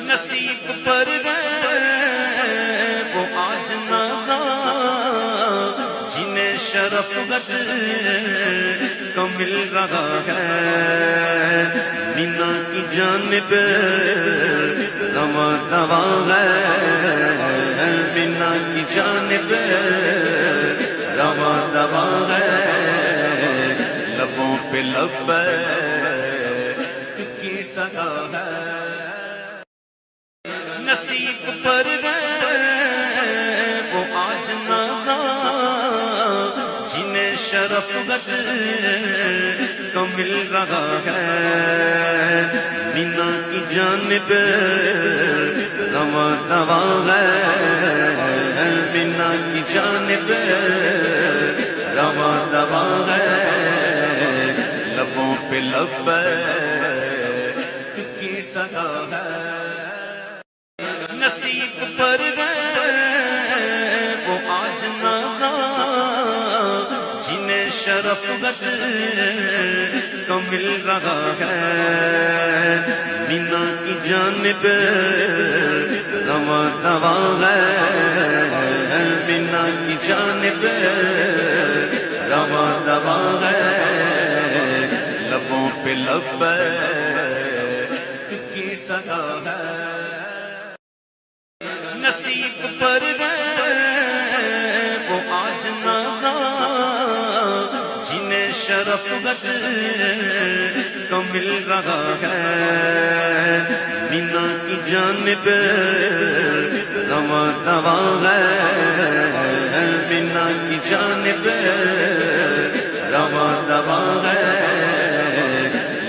نصیب پر ہے وہ آج نازاں جنہیں شرف گٹ کو مل رہا ہے، مینا کی جانب رواں رواں ہے، مینا کی جانب رواں رواں ہے، لبوں پہ لبیک کی صدا ہے۔ نصیب پر ہے وہ آج نازاں جنہیں شرف گٹ کو مل رہا ہے، مینا کی جانب رواں رواں ہے، مینا کی جانب رواں رواں ہے، لبوں پہ لبیک کی صدا ہے۔ نصیب پر ہے وہ آج نازاں جنہیں شرف گٹ کو مل رہا ہے، مینا کی جانب رواں رواں ہے، مینا کی جانب رواں رواں ہے، لبوں پہ لبیک کی صدا ہے۔ نصیب پر ہے وہ آج نازاں جنہیں شرف گٹ کو مل رہا ہے، مینا کی جانب رواں رواں ہے، مینا کی جانب رواں رواں ہے،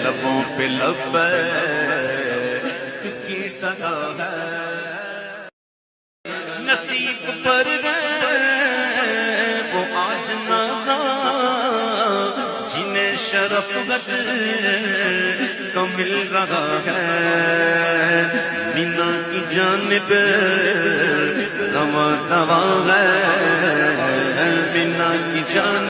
لبوں پہ لبیک کی صدا ہے۔ نصیب پر ہے وہ آج نازاں جنہیں شرف گٹ کو مل رہا ہے، مینا کی جانب رواں رواں ہے، مینا کی جانب